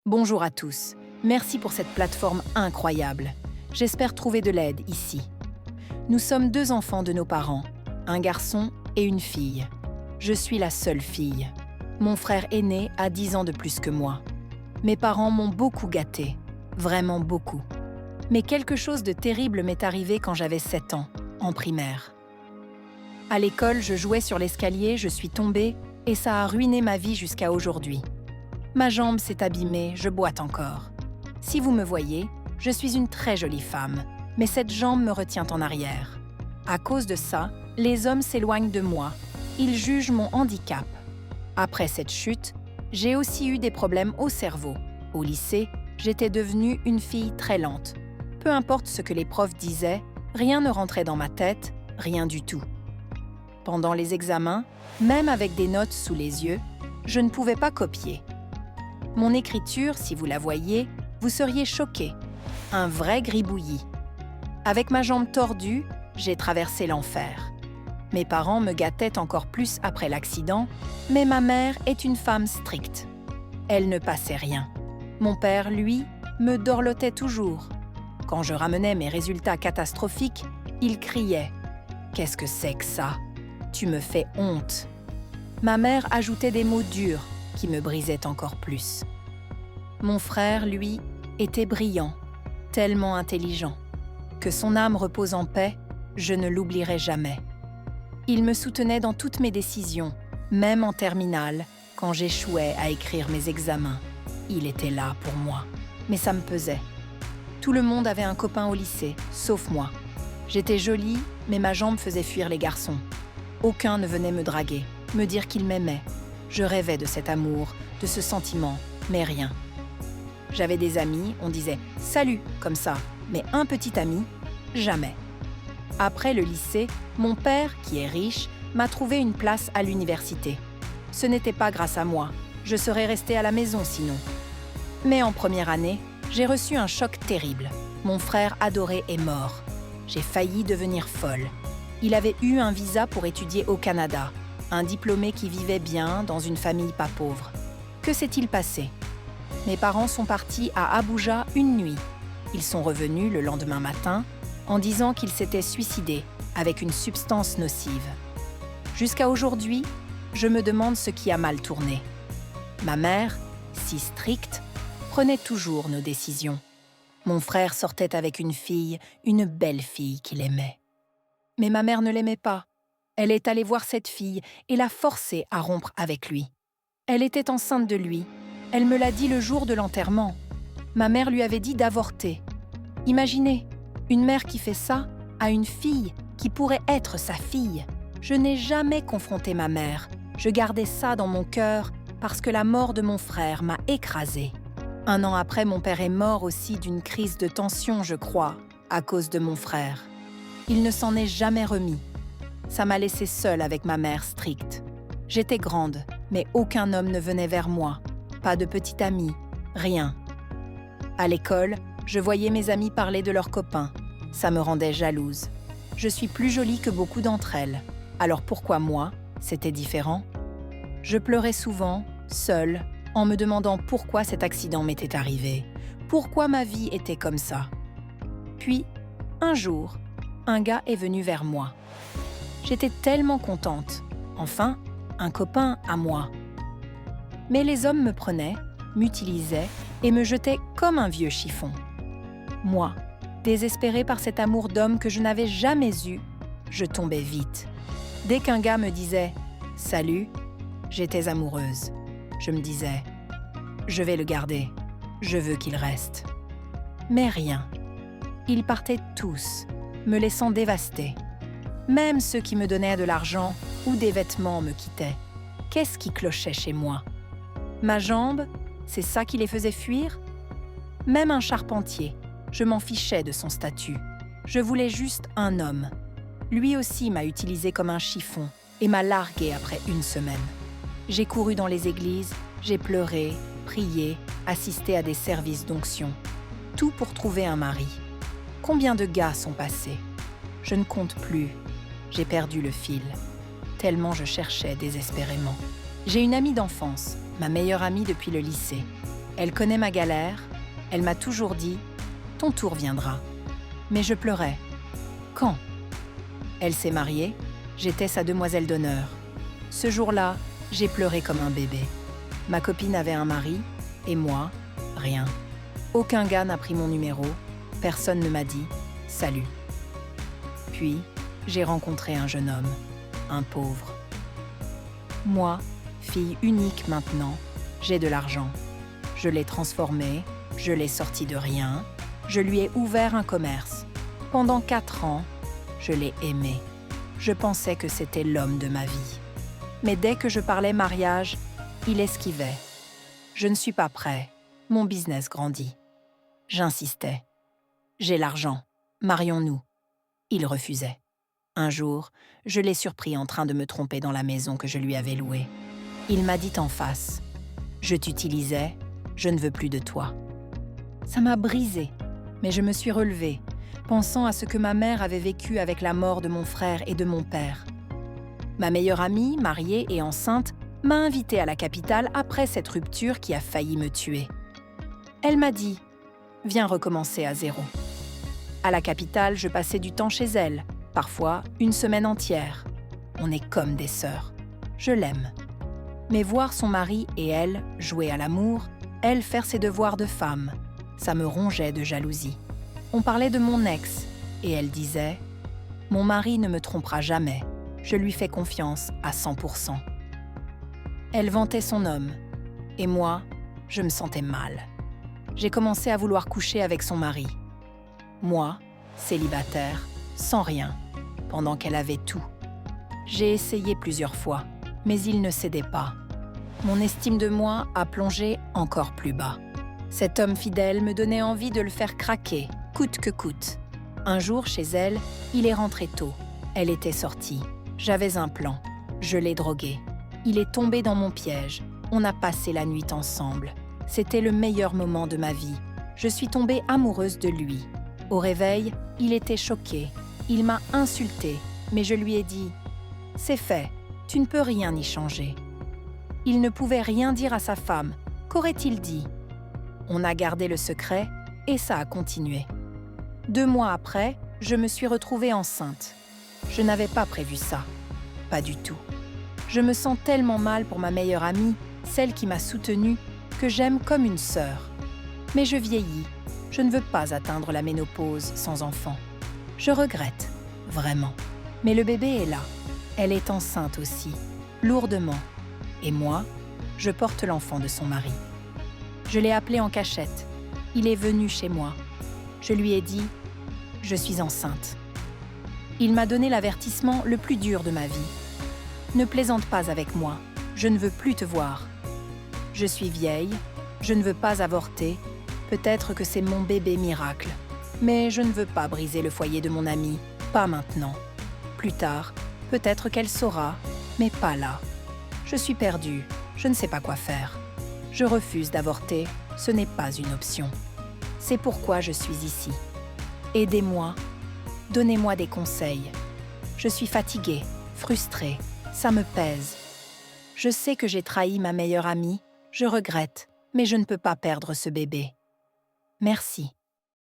Bonjour à tous. Merci pour cette plateforme incroyable. J'espère trouver de l'aide ici. Nous sommes 2 enfants de nos parents, un garçon et une fille. Je suis la seule fille. Mon frère aîné a 10 ans de plus que moi. Mes parents m'ont beaucoup gâtée, vraiment beaucoup. Mais quelque chose de terrible m'est arrivé quand j'avais 7 ans, en primaire. À l'école, je jouais sur l'escalier, je suis tombée et ça a ruiné ma vie jusqu'à aujourd'hui. Ma jambe s'est abîmée, je boite encore. Si vous me voyez, je suis une très jolie femme, mais cette jambe me retient en arrière. À cause de ça, les hommes s'éloignent de moi. Ils jugent mon handicap. Après cette chute, j'ai aussi eu des problèmes au cerveau. Au lycée, j'étais devenue une fille très lente. Peu importe ce que les profs disaient, rien ne rentrait dans ma tête, rien du tout. Pendant les examens, même avec des notes sous les yeux, je ne pouvais pas copier. Mon écriture, si vous la voyiez, vous seriez choqués. Un vrai gribouillis. Avec ma jambe tordue, j'ai traversé l'enfer. Mes parents me gâtaient encore plus après l'accident, mais ma mère est une femme stricte. Elle ne passait rien. Mon père, lui, me dorlotait toujours. Quand je ramenais mes résultats catastrophiques, il criait « Qu'est-ce que c'est que ça ? Tu me fais honte !» Ma mère ajoutait des mots durs qui me brisaient encore plus. Mon frère, lui, était brillant, tellement intelligent. Que son âme repose en paix, je ne l'oublierai jamais. Il me soutenait dans toutes mes décisions, même en terminale, quand j'échouais à écrire mes examens. Il était là pour moi, mais ça me pesait. Tout le monde avait un copain au lycée, sauf moi. J'étais jolie, mais ma jambe faisait fuir les garçons. Aucun ne venait me draguer, me dire qu'il m'aimait. Je rêvais de cet amour, de ce sentiment, mais rien. J'avais des amis, on disait « salut » comme ça, mais un petit ami, jamais. Après le lycée, mon père, qui est riche, m'a trouvé une place à l'université. Ce n'était pas grâce à moi, je serais restée à la maison sinon. Mais en première année, j'ai reçu un choc terrible. Mon frère adoré est mort. J'ai failli devenir folle. Il avait eu un visa pour étudier au Canada, un diplômé qui vivait bien dans une famille pas pauvre. Que s'est-il passé ? Mes parents sont partis à Abuja une nuit. Ils sont revenus le lendemain matin en disant qu'ils s'étaient suicidés avec une substance nocive. Jusqu'à aujourd'hui, je me demande ce qui a mal tourné. Ma mère, si stricte, prenait toujours nos décisions. Mon frère sortait avec une fille, une belle fille qu'il aimait. Mais ma mère ne l'aimait pas. Elle est allée voir cette fille et l'a forcée à rompre avec lui. Elle était enceinte de lui. Elle me l'a dit le jour de l'enterrement. Ma mère lui avait dit d'avorter. Imaginez, une mère qui fait ça à une fille qui pourrait être sa fille. Je n'ai jamais confronté ma mère. Je gardais ça dans mon cœur parce que la mort de mon frère m'a écrasée. 1 an après, mon père est mort aussi d'une crise de tension, je crois, à cause de mon frère. Il ne s'en est jamais remis. Ça m'a laissée seule avec ma mère stricte. J'étais grande, mais aucun homme ne venait vers moi. Pas de petit ami, rien. À l'école, je voyais mes amies parler de leurs copains. Ça me rendait jalouse. Je suis plus jolie que beaucoup d'entre elles. Alors pourquoi moi, c'était différent ? Je pleurais souvent, seule, en me demandant pourquoi cet accident m'était arrivé. Pourquoi ma vie était comme ça ? Puis, un jour, un gars est venu vers moi. J'étais tellement contente. Enfin, un copain à moi. Mais les hommes me prenaient, m'utilisaient et me jetaient comme un vieux chiffon. Moi, désespérée par cet amour d'homme que je n'avais jamais eu, je tombais vite. Dès qu'un gars me disait « Salut », j'étais amoureuse. Je me disais « Je vais le garder, je veux qu'il reste ». Mais rien. Ils partaient tous, me laissant dévastée. Même ceux qui me donnaient de l'argent ou des vêtements me quittaient. Qu'est-ce qui clochait chez moi ? Ma jambe, c'est ça qui les faisait fuir ? Même un charpentier, je m'en fichais de son statut. Je voulais juste un homme. Lui aussi m'a utilisé comme un chiffon et m'a largué après 1 semaine. J'ai couru dans les églises, j'ai pleuré, prié, assisté à des services d'onction. Tout pour trouver un mari. Combien de gars sont passés ? Je ne compte plus. J'ai perdu le fil. Tellement je cherchais désespérément. J'ai une amie d'enfance, ma meilleure amie depuis le lycée. Elle connaît ma galère, elle m'a toujours dit « Ton tour viendra ». Mais je pleurais. Quand? Elle s'est mariée, j'étais sa demoiselle d'honneur. Ce jour-là, j'ai pleuré comme un bébé. Ma copine avait un mari, et moi, rien. Aucun gars n'a pris mon numéro, personne ne m'a dit « Salut ». Puis, j'ai rencontré un jeune homme, un pauvre. Moi, fille unique maintenant, j'ai de l'argent. Je l'ai transformé, je l'ai sorti de rien, je lui ai ouvert un commerce. Pendant 4 ans, je l'ai aimé. Je pensais que c'était l'homme de ma vie. Mais dès que je parlais mariage, il esquivait. Je ne suis pas prêt, mon business grandit. J'insistais. J'ai l'argent, marions-nous. Il refusait. Un jour, je l'ai surpris en train de me tromper dans la maison que je lui avais louée. Il m'a dit en face « Je t'utilisais, je ne veux plus de toi ». Ça m'a brisée, mais je me suis relevée, pensant à ce que ma mère avait vécu avec la mort de mon frère et de mon père. Ma meilleure amie, mariée et enceinte, m'a invitée à la capitale après cette rupture qui a failli me tuer. Elle m'a dit « Viens recommencer à zéro ». À la capitale, je passais du temps chez elle, parfois une semaine entière. On est comme des sœurs. Je l'aime. Mais voir son mari et elle jouer à l'amour, elle faire ses devoirs de femme, ça me rongeait de jalousie. On parlait de mon ex, et elle disait « Mon mari ne me trompera jamais, je lui fais confiance à 100%. » Elle vantait son homme, et moi, je me sentais mal. J'ai commencé à vouloir coucher avec son mari. Moi, célibataire, sans rien, pendant qu'elle avait tout. J'ai essayé plusieurs fois, mais il ne cédait pas. Mon estime de moi a plongé encore plus bas. Cet homme fidèle me donnait envie de le faire craquer, coûte que coûte. Un jour, chez elle, il est rentré tôt. Elle était sortie. J'avais un plan. Je l'ai drogué. Il est tombé dans mon piège. On a passé la nuit ensemble. C'était le meilleur moment de ma vie. Je suis tombée amoureuse de lui. Au réveil, il était choqué. Il m'a insultée, mais je lui ai dit « C'est fait, tu ne peux rien y changer ». Il ne pouvait rien dire à sa femme. Qu'aurait-il dit? On a gardé le secret et ça a continué. 2 mois après, je me suis retrouvée enceinte. Je n'avais pas prévu ça. Pas du tout. Je me sens tellement mal pour ma meilleure amie, celle qui m'a soutenue, que j'aime comme une sœur. Mais je vieillis. Je ne veux pas atteindre la ménopause sans enfant. Je regrette, vraiment. Mais le bébé est là. Elle est enceinte aussi, lourdement. Et moi, je porte l'enfant de son mari. Je l'ai appelé en cachette. Il est venu chez moi. Je lui ai dit « Je suis enceinte ». Il m'a donné l'avertissement le plus dur de ma vie. « Ne plaisante pas avec moi, je ne veux plus te voir. Je suis vieille, je ne veux pas avorter, peut-être que c'est mon bébé miracle. Mais je ne veux pas briser le foyer de mon amie, pas maintenant. Plus tard, peut-être qu'elle saura, mais pas là. Je suis perdue, je ne sais pas quoi faire. Je refuse d'avorter, ce n'est pas une option. C'est pourquoi je suis ici. Aidez-moi, donnez-moi des conseils. Je suis fatiguée, frustrée, ça me pèse. Je sais que j'ai trahi ma meilleure amie, je regrette, mais je ne peux pas perdre ce bébé. Merci.